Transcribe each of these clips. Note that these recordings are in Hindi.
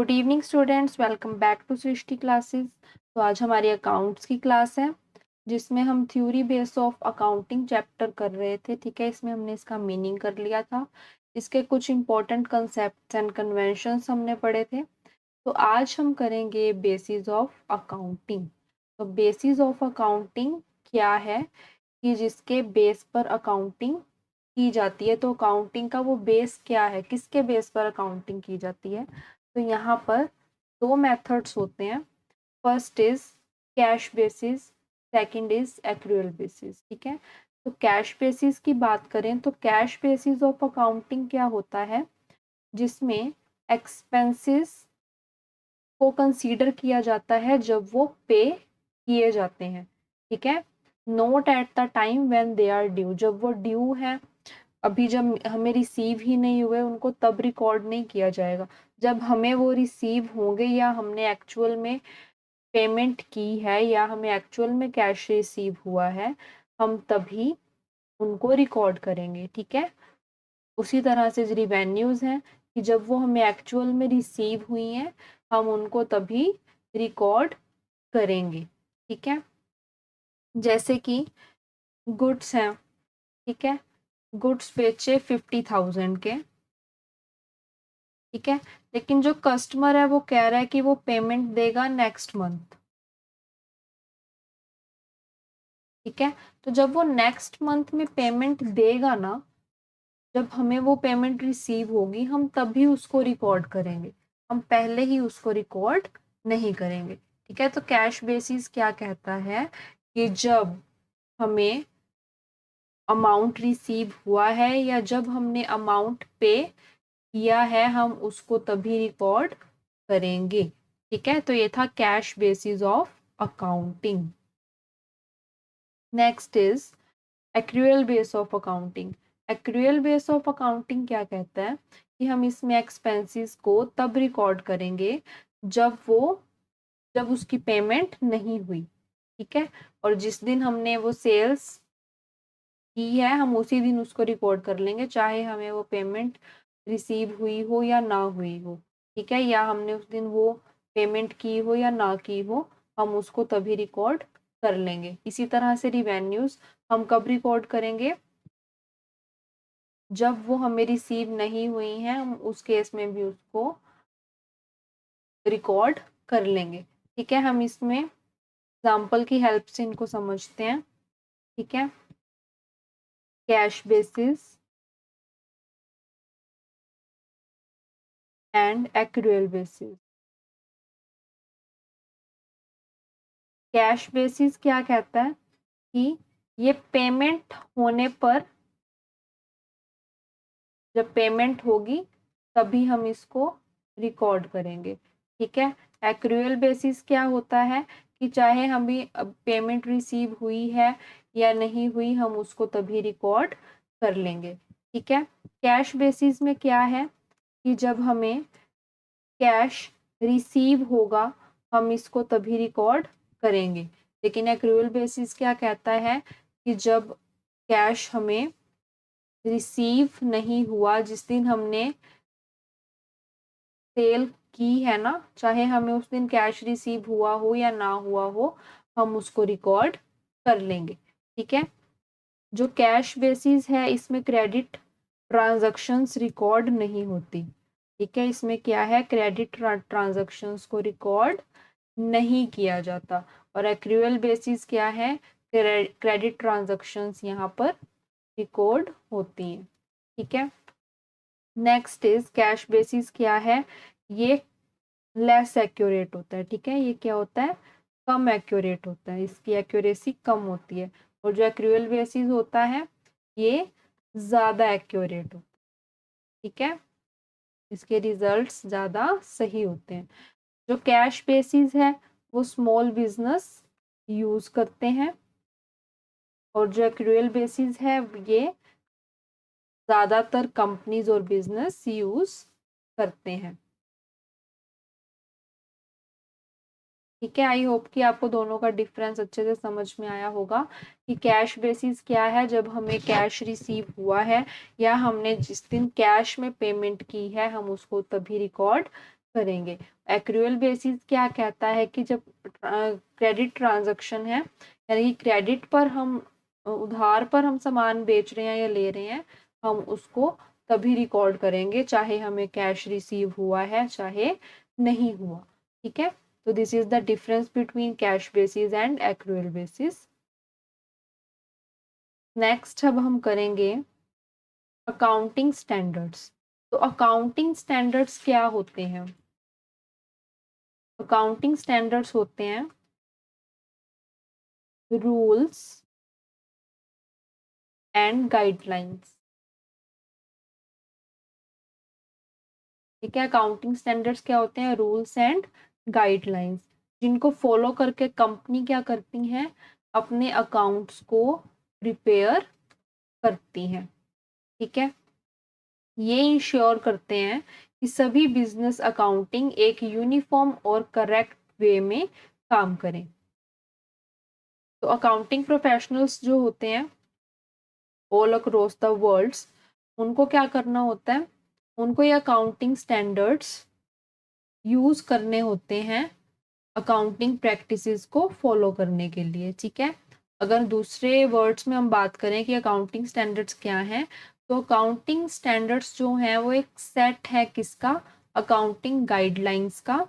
Good evening students, welcome back to Srishti classes. तो आज हमारी अकाउंट्स की क्लास है जिसमें हम theory base of accounting chapter कर रहे थे। ठीक है, इसमें हमने इसका मीनिंग कर लिया था, इसके कुछ इंपॉर्टेंट कंसेप्ट्स एंड कन्वेंशंस हमने पढ़े थे। तो आज हम करेंगे बेसिस ऑफ अकाउंटिंग। तो बेसिस ऑफ अकाउंटिंग क्या है कि जिसके बेस पर अकाउंटिंग की जाती है। तो अकाउंटिंग का वो बेस क्या है, किसके बेस पर अकाउंटिंग की जाती है। तो यहाँ पर दो मेथड्स होते हैं। First is cash basis, second is accrual basis. ठीक है, तो कैश बेसिस की बात करें तो कैश बेसिस ऑफ अकाउंटिंग क्या होता है, जिसमें एक्सपेंसेस को कंसीडर किया जाता है जब वो पे किए जाते हैं। ठीक है, note at the time when they are due, जब वो ड्यू है, अभी जब हमें रिसीव ही नहीं हुए उनको तब रिकॉर्ड नहीं किया जाएगा। जब हमें वो रिसीव होंगे या हमने एक्चुअल में पेमेंट की है या हमें एक्चुअल में कैश रिसीव हुआ है, हम तभी उनको रिकॉर्ड करेंगे। ठीक है, उसी तरह से रिवेन्यूज हैं कि जब वो हमें एक्चुअल में रिसीव हुई हैं हम उनको तभी रिकॉर्ड करेंगे। ठीक है, जैसे कि गुड्स हैं। ठीक है, गुड्स बेचे 50,000 के। ठीक है, लेकिन जो कस्टमर है वो कह रहा है कि वो पेमेंट देगा नेक्स्ट मंथ। ठीक है, तो जब वो नेक्स्ट मंथ में पेमेंट देगा ना, जब हमें वो पेमेंट रिसीव होगी हम तभी उसको रिकॉर्ड करेंगे, हम पहले ही उसको रिकॉर्ड नहीं करेंगे। ठीक है, तो कैश बेसिस क्या कहता है कि जब हमें अमाउंट रिसीव हुआ है या जब हमने अमाउंट पे किया है हम उसको तभी रिकॉर्ड करेंगे। ठीक है, तो ये था cash basis of accounting. Next is accrual base of accounting. Accrual base of accounting क्या कहता है कि हम इसमें एक्सपेंसेस को तब रिकॉर्ड करेंगे जब उसकी पेमेंट नहीं हुई। ठीक है, और जिस दिन हमने वो सेल्स की है हम उसी दिन उसको रिकॉर्ड कर लेंगे, चाहे हमें वो पेमेंट रिसीव हुई हो या ना हुई हो। ठीक है, या हमने उस दिन वो पेमेंट की हो या ना की हो, हम उसको तभी रिकॉर्ड कर लेंगे। इसी तरह से रिवेन्यूज हम कब रिकॉर्ड करेंगे, जब वो हमें रिसीव नहीं हुई हैं, हम उस केस में भी उसको रिकॉर्ड कर लेंगे। ठीक है, हम इसमें एग्जाम्पल की हेल्प से इनको समझते हैं। ठीक है, cash basis and accrual basis. Cash basis क्या कहता है कि ये पेमेंट होने पर, जब पेमेंट होगी तभी हम इसको रिकॉर्ड करेंगे। ठीक है, एक्रूअल बेसिस क्या होता है कि चाहे हमें पेमेंट रिसीव हुई है या नहीं हुई हम उसको तभी रिकॉर्ड कर लेंगे। ठीक है, कैश बेसिस में क्या है कि जब हमें कैश रिसीव होगा हम इसको तभी रिकॉर्ड करेंगे। लेकिन एक्रूअल बेसिस क्या कहता है कि जब कैश हमें रिसीव नहीं हुआ, जिस दिन हमने सेल की है ना, चाहे हमें उस दिन कैश रिसीव हुआ हो या ना हुआ हो, हम उसको रिकॉर्ड कर लेंगे। ठीक है, जो कैश बेसिस है इसमें क्रेडिट ट्रांजैक्शंस रिकॉर्ड नहीं होती। ठीक है, इसमें क्या है, क्रेडिट ट्रांजैक्शंस को रिकॉर्ड नहीं किया जाता। और एक्रूअल बेसिस क्या है, क्रेडिट ट्रांजैक्शंस यहाँ पर रिकॉर्ड होती हैं। ठीक है, नेक्स्ट इज कैश बेसिस क्या है, ये लेस एक्यूरेट होता है। ठीक है, ये क्या होता है, कम एक्यूरेट होता है, इसकी एक्यूरेसी कम होती है। और जो एक्रूअल बेसिस होता है ये ज्यादा एक्यूरेट होता है। ठीक है, इसके रिजल्ट्स ज्यादा सही होते हैं। जो कैश बेसिस है वो स्मॉल बिजनेस यूज करते हैं, और जो एक्रूअल बेसिस है ये ज्यादातर कंपनीज और बिजनेस यूज करते हैं। ठीक है, आई होप कि आपको दोनों का डिफरेंस अच्छे से समझ में आया होगा कि कैश बेसिस क्या है, जब हमें कैश रिसीव हुआ है या हमने जिस दिन कैश में पेमेंट की है हम उसको तभी रिकॉर्ड करेंगे। एक्रूअल बेसिस क्या कहता है कि जब क्रेडिट ट्रांजैक्शन है, यानी कि क्रेडिट पर हम उधार पर हम सामान बेच रहे हैं या ले रहे हैं, हम उसको तभी रिकॉर्ड करेंगे चाहे हमें कैश रिसीव हुआ है चाहे नहीं हुआ। ठीक है, तो this is the difference between cash basis and accrual basis. Next अब हम करेंगे अकाउंटिंग स्टैंडर्ड्स। तो अकाउंटिंग स्टैंडर्ड्स क्या होते हैं? अकाउंटिंग स्टैंडर्ड्स होते हैं रूल्स एंड गाइडलाइंस। ठीक है, अकाउंटिंग स्टैंडर्ड्स क्या होते हैं? रूल्स एंड गाइडलाइंस, जिनको फॉलो करके कंपनी क्या करती हैं? अपने अकाउंट्स को प्रिपेयर करती हैं। ठीक है, ये इंश्योर करते हैं कि सभी बिजनेस अकाउंटिंग एक यूनिफॉर्म और करेक्ट वे में काम करें। तो अकाउंटिंग प्रोफेशनल्स जो होते हैं ऑल अक्रॉस द वर्ल्ड, उनको क्या करना होता है? उनको ये अकाउंटिंग स्टैंडर्ड्स यूज करने होते हैं अकाउंटिंग प्रैक्टिसेस को फॉलो करने के लिए। ठीक है, अगर दूसरे वर्ड्स में हम बात करें कि अकाउंटिंग स्टैंडर्ड्स क्या हैं, तो अकाउंटिंग स्टैंडर्ड्स जो हैं वो एक सेट है किसका? अकाउंटिंग गाइडलाइंस का,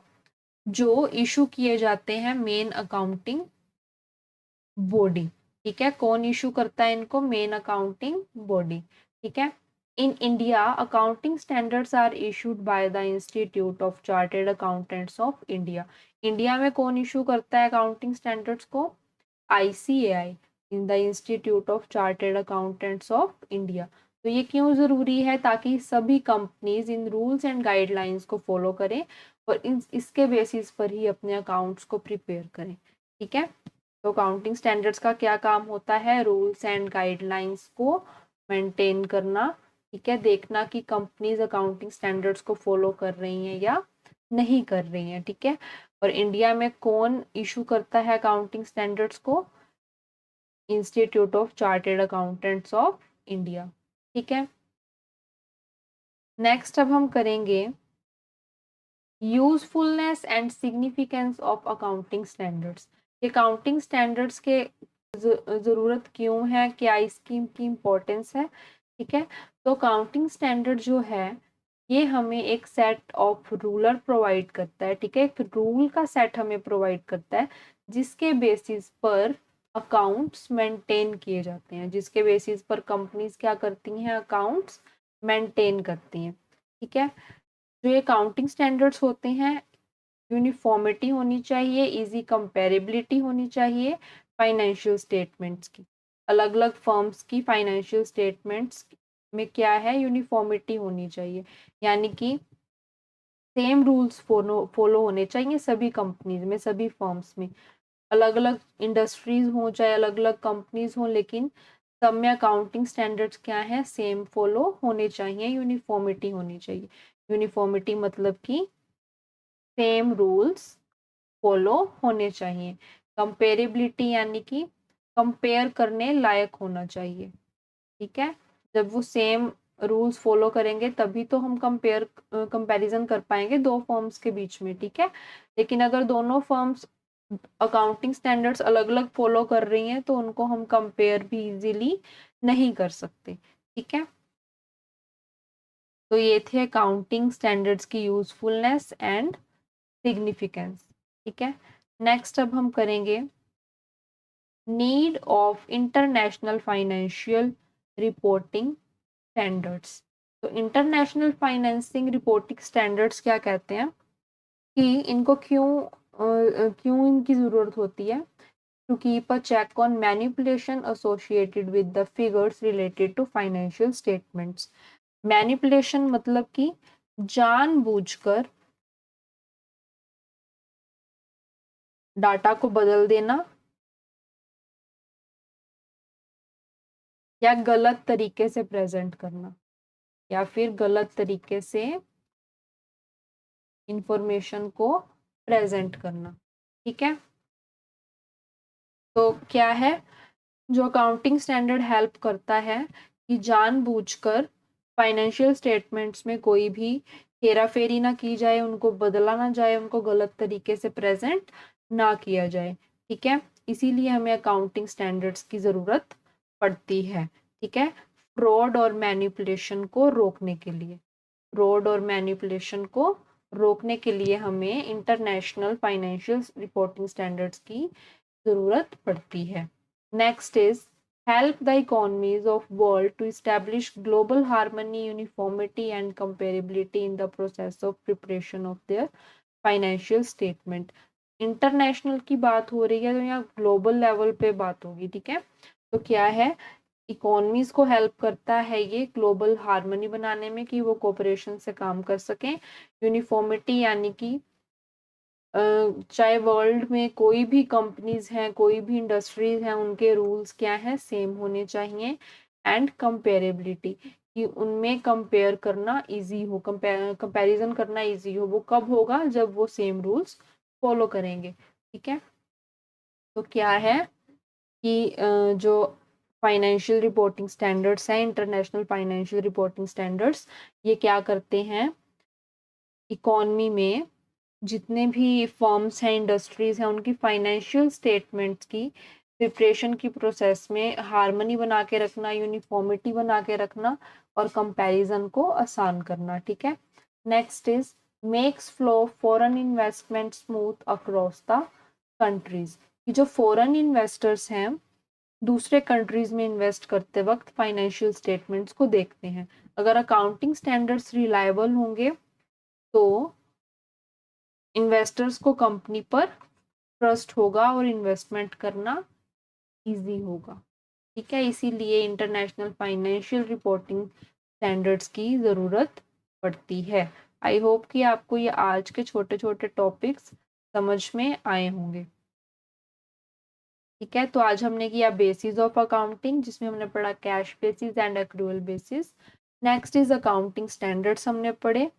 जो इशू किए जाते हैं मेन अकाउंटिंग बॉडी। ठीक है, कौन इशू करता है इनको? Main accounting body. ठीक है, in India accounting standards are issued by the institute of chartered accountants of India. India में कौन इशू करता है अकाउंटिंग स्टैंडर्ड्स को? ICAI, in the institute of chartered accountants of India. तो ये क्यों जरूरी है? ताकि सभी कंपनीज इन रूल्स एंड गाइडलाइंस को फॉलो करें और इसके बेसिस पर ही अपने अकाउंट्स को प्रिपेयर करें। ठीक है, तो अकाउंटिंग स्टैंडर्ड्स का क्या काम होता है? रूल्स एंड गाइडलाइंस को मेंटेन करना। ठीक है, देखना कि कंपनीज अकाउंटिंग स्टैंडर्ड्स को फॉलो कर रही हैं या नहीं कर रही हैं। ठीक है, और इंडिया में कौन इशू करता है अकाउंटिंग स्टैंडर्ड्स को? Institute of chartered accountants of India. ठीक है, नेक्स्ट अब हम करेंगे usefulness and significance of accounting standards. Accounting standards के जरूरत क्यों है, क्या इसकी की इम्पोर्टेंस है? ठीक है, तो अकाउंटिंग स्टैंडर्ड जो है ये हमें एक सेट ऑफ रूलर प्रोवाइड करता है। ठीक है, एक रूल का सेट हमें प्रोवाइड करता है जिसके बेसिस पर अकाउंट्स मेंटेन किए जाते हैं, जिसके बेसिस पर कंपनीज क्या करती हैं? अकाउंट्स मेंटेन करती हैं। ठीक है, जो ये अकाउंटिंग स्टैंडर्ड्स होते हैं, यूनिफॉर्मिटी होनी चाहिए, इजी कंपेरेबिलिटी होनी चाहिए फाइनेंशियल स्टेटमेंट्स की। अलग अलग फर्म्स की फाइनेंशियल स्टेटमेंट्स में क्या है? यूनिफॉर्मिटी होनी चाहिए, यानी कि सेम रूल्स फॉलो होने चाहिए सभी कंपनीज में, सभी फर्म्स में। अलग अलग इंडस्ट्रीज हो चाहे अलग अलग कंपनीज हो, लेकिन सब में अकाउंटिंग स्टैंडर्ड्स क्या है? सेम फॉलो होने चाहिए, यूनिफॉर्मिटी होनी चाहिए। यूनिफॉर्मिटी मतलब कि सेम रूल्स फॉलो होने चाहिए। कंपेरेबिलिटी यानी कि कंपेयर करने लायक होना चाहिए। ठीक है, जब वो सेम रूल्स फॉलो करेंगे तभी तो हम कंपैरिजन कर पाएंगे दो फर्म्स के बीच में। ठीक है, लेकिन अगर दोनों फर्म्स अकाउंटिंग स्टैंडर्ड्स अलग अलग फॉलो कर रही हैं तो उनको हम कंपेयर भी इजीली नहीं कर सकते। ठीक है, तो ये थे अकाउंटिंग स्टैंडर्ड्स की यूजफुलनेस एंड सिग्निफिकेंस। ठीक है, नेक्स्ट अब हम करेंगे need of international financial reporting standards. तो इंटरनेशनल फाइनेंसिंग रिपोर्टिंग स्टैंडर्ड्स क्या कहते हैं कि इनको क्यों इनकी जरूरत होती है? To keep a check on manipulation associated with the figures related to financial statements. Manipulation मतलब कि जानबूझकर डाटा को बदल देना या गलत तरीके से प्रेजेंट करना या फिर गलत तरीके से इंफॉर्मेशन को प्रेजेंट करना। ठीक है, तो क्या है जो अकाउंटिंग स्टैंडर्ड हेल्प करता है कि जानबूझकर फाइनेंशियल स्टेटमेंट्स में कोई भी हेरा फेरी ना की जाए, उनको बदला ना जाए, उनको गलत तरीके से प्रेजेंट ना किया जाए। ठीक है, इसीलिए हमें अकाउंटिंग स्टैंडर्ड्स की जरूरत पड़ती है। ठीक है, फ्रॉड और मैनिपुलेशन को रोकने के लिए, फ्रॉड और मैनिपुलेशन को रोकने के लिए हमें इंटरनेशनल फाइनेंशियल रिपोर्टिंग स्टैंडर्ड्स की जरूरत पड़ती है। Next is help the economies of world to establish global harmony, uniformity and comparability in the process of preparation of their financial statement। International की बात हो रही है तो यहाँ ग्लोबल लेवल पे बात होगी। ठीक है, तो क्या है, इकोनॉमीज को हेल्प करता है ये ग्लोबल हार्मनी बनाने में कि वो कोऑपरेशन से काम कर सकें। यूनिफॉर्मिटी यानी कि चाहे वर्ल्ड में कोई भी कंपनीज हैं, कोई भी इंडस्ट्रीज हैं, उनके रूल्स क्या हैं, सेम होने चाहिए। एंड कंपेरेबिलिटी, कि उनमें कंपेयर करना इजी हो, कंपैरिजन करना इजी हो। वो कब होगा, जब वो सेम रूल्स फॉलो करेंगे। ठीक है, तो क्या है कि जो फाइनेंशियल रिपोर्टिंग स्टैंडर्ड्स हैं, इंटरनेशनल फाइनेंशियल रिपोर्टिंग स्टैंडर्ड्स, ये क्या करते हैं, इकोनॉमी में जितने भी फर्म्स हैं, इंडस्ट्रीज हैं, उनकी फाइनेंशियल स्टेटमेंट्स की प्रिपरेशन की प्रोसेस में हार्मनी बना के रखना, यूनिफॉर्मिटी बना के रखना और कंपैरिजन को आसान करना। ठीक है, next is makes flow foreign investment smooth across the countries. जो फॉरेन इन्वेस्टर्स हैं, दूसरे कंट्रीज में इन्वेस्ट करते वक्त फाइनेंशियल स्टेटमेंट्स को देखते हैं। अगर अकाउंटिंग स्टैंडर्ड्स रिलायबल होंगे तो इन्वेस्टर्स को कंपनी पर ट्रस्ट होगा और इन्वेस्टमेंट करना इजी होगा। ठीक है, इसीलिए इंटरनेशनल फाइनेंशियल रिपोर्टिंग स्टैंडर्ड्स की ज़रूरत पड़ती है। आई होप कि आपको ये आज के छोटे छोटे टॉपिक्स समझ में आए होंगे। ठीक है, तो आज हमने किया बेसिस ऑफ अकाउंटिंग, जिसमें हमने पढ़ा cash basis and accrual basis. Next is accounting standards हमने पढ़े।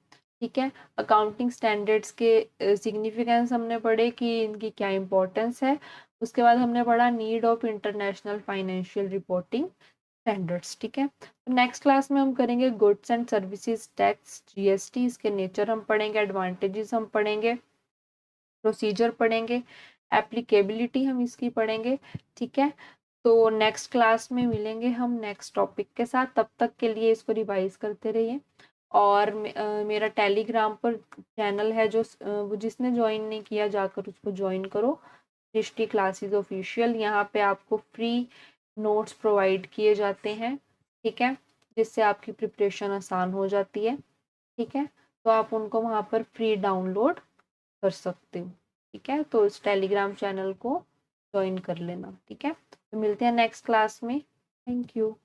ठीक है, अकाउंटिंग स्टैंडर्ड्स के सिग्निफिकेंस हमने पढ़े कि इनकी क्या इंपॉर्टेंस है। उसके बाद हमने पढ़ा need of international financial reporting standards. ठीक है, तो नेक्स्ट क्लास में हम करेंगे goods and services tax, GST, इसके नेचर हम पढ़ेंगे, एडवांटेजेस हम पढ़ेंगे, प्रोसीजर पढ़ेंगे, एप्लीकेबिलिटी हम इसकी पढ़ेंगे। ठीक है, तो नेक्स्ट क्लास में मिलेंगे हम नेक्स्ट टॉपिक के साथ। तब तक के लिए इसको रिवाइज करते रहिए। और मेरा टेलीग्राम पर चैनल है, जो वो जिसने ज्वाइन नहीं किया जाकर उसको ज्वाइन करो, सृष्टि क्लासेस ऑफिशियल। यहाँ पे आपको फ्री नोट्स प्रोवाइड किए जाते हैं। ठीक है, जिससे आपकी प्रिपरेशन आसान हो जाती है। ठीक है, तो आप उनको वहाँ पर फ्री डाउनलोड कर सकते हो। ठीक है, तो इस टेलीग्राम चैनल को ज्वाइन कर लेना। ठीक है, तो मिलते हैं नेक्स्ट क्लास में। Thank you.